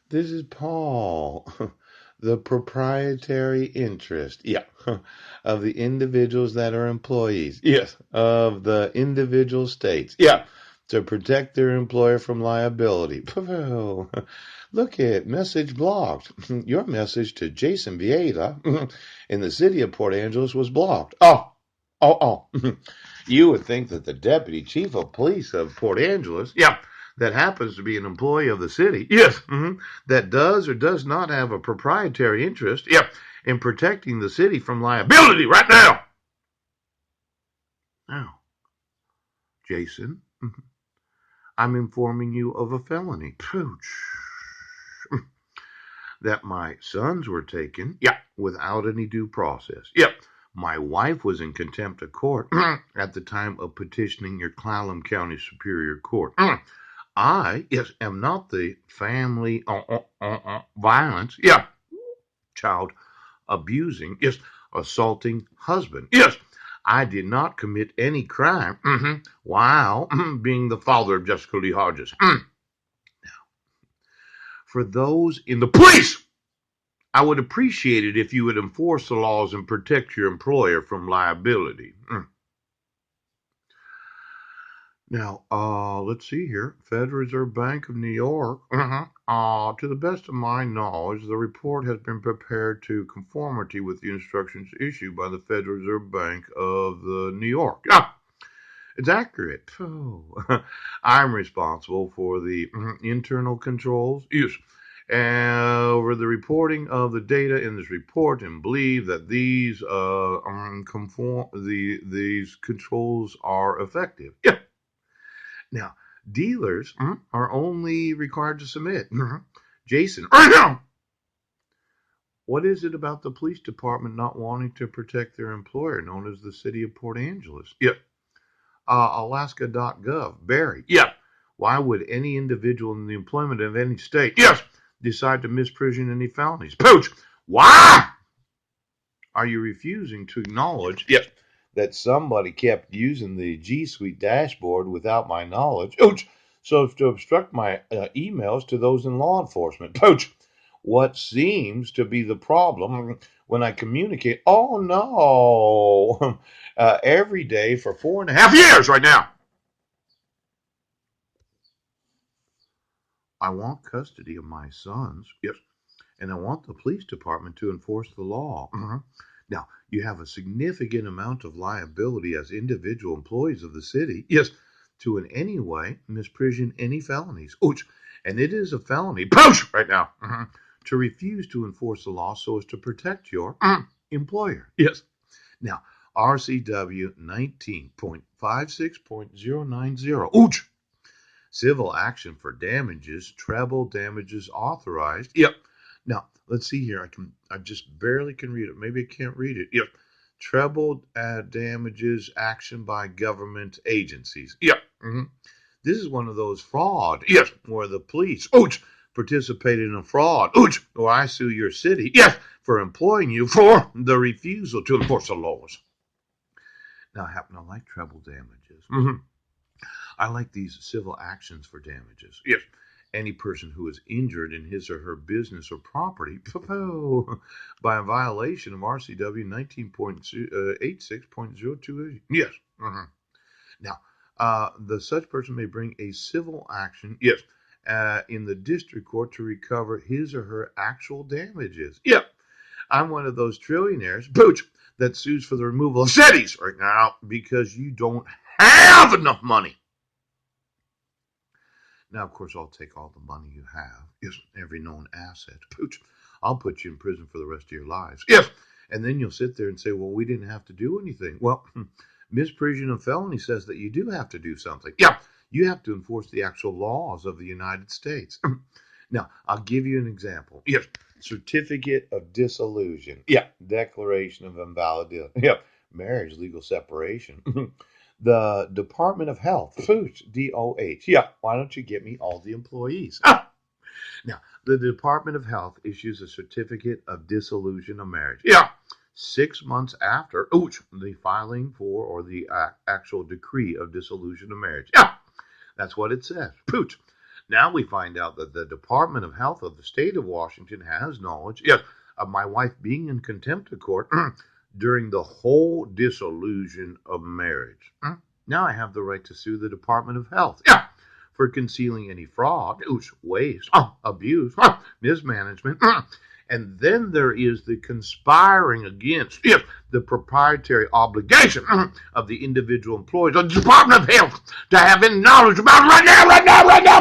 This is Paul. The proprietary interest, yeah, of the individuals that are employees, yes, of the individual states, yeah, to protect their employer from liability. Look at message blocked. Your message to Jason Vieta in the city of Port Angeles was blocked. Oh. You would think that the deputy chief of police of Port Angeles, yeah, that happens to be an employee of the city, yes, that does or does not have a proprietary interest, yeah, in protecting the city from liability right now. Now, Jason, I'm informing you of a felony. Pooch. That my sons were taken, yeah, without any due process. Yep. My wife was in contempt of court at the time of petitioning your Clallam County Superior Court. I, yes, am not the family violence, yeah, child abusing, yes, assaulting husband. Yes, I did not commit any crime while being the father of Jessica Lee Hodges. For those in the police, I would appreciate it if you would enforce the laws and protect your employer from liability. Now, let's see here. Federal Reserve Bank of New York. To the best of my knowledge, the report has been prepared to conformity with the instructions issued by the Federal Reserve Bank of New York. It's accurate. I'm responsible for the internal controls. Yes. Over the reporting of the data in this report, and believe that these these controls are effective. Yeah. Now, dealers are only required to submit. Jason, right now. What is it about the police department not wanting to protect their employer, known as the city of Port Angeles? Yeah. Alaska.gov. Barry. Yeah. Why would any individual in the employment of any state, yes, decide to misprision any felonies? Pooch. Why are you refusing to acknowledge, yes, that somebody kept using the G Suite dashboard without my knowledge? Pooch. So as to obstruct my emails to those in law enforcement. Pooch. What seems to be the problem when I communicate? Oh no, every day for 4.5 years right now. I want custody of my sons. Yes. And I want the police department to enforce the law. Now, you have a significant amount of liability as individual employees of the city. Yes. To in any way misprision any felonies. Ouch. And it is a felony. Pooch! Right now. To refuse to enforce the law so as to protect your employer. Yes. Now, RCW 19.56.090. Ouch! Civil action for damages, treble damages authorized. Yep. Now, let's see here. I just barely can read it. Maybe I can't read it. Yep. Treble damages action by government agencies. Yep. This is one of those fraud. Yes. Where the police, ouch, participated in a fraud. Ouch. Or I sue your city. Yes. For employing you for the refusal to enforce the laws. Now, I happen to like treble damages. I like these civil actions for damages. Yes. Any person who is injured in his or her business or property by a violation of RCW 19.86.028. Yes. Now, the such person may bring a civil action, yes, in the district court to recover his or her actual damages. Yep. I'm one of those trillionaires, Pooch, that sues for the removal of cities right now because you don't have enough money. Now, of course, I'll take all the money you have, yes, every known asset. Pooch, I'll put you in prison for the rest of your lives. Yes. And then you'll sit there and say, well, we didn't have to do anything. Well, misprision of felony says that you do have to do something. Yeah. You have to enforce the actual laws of the United States. Now, I'll give you an example. Yes. Certificate of dissolution. Yeah. Declaration of invalidity. Yeah. Marriage, legal separation. The Department of Health, DOH. Yeah, why don't you get me all the employees? Now, the Department of Health issues a certificate of dissolution of marriage. Yeah, 6 months after the filing for or the actual decree of dissolution of marriage. Yeah, that's what it says. Pooch. Now we find out that the Department of Health of the state of Washington has knowledge, yes, of my wife being in contempt of court during the whole dissolution of marriage. Now I have the right to sue the Department of Health, yeah, for concealing any fraud, waste, abuse, mismanagement. And then there is the conspiring against, yes, the proprietary obligation of the individual employees of the Department of Health to have any knowledge about it right now, right now, right now.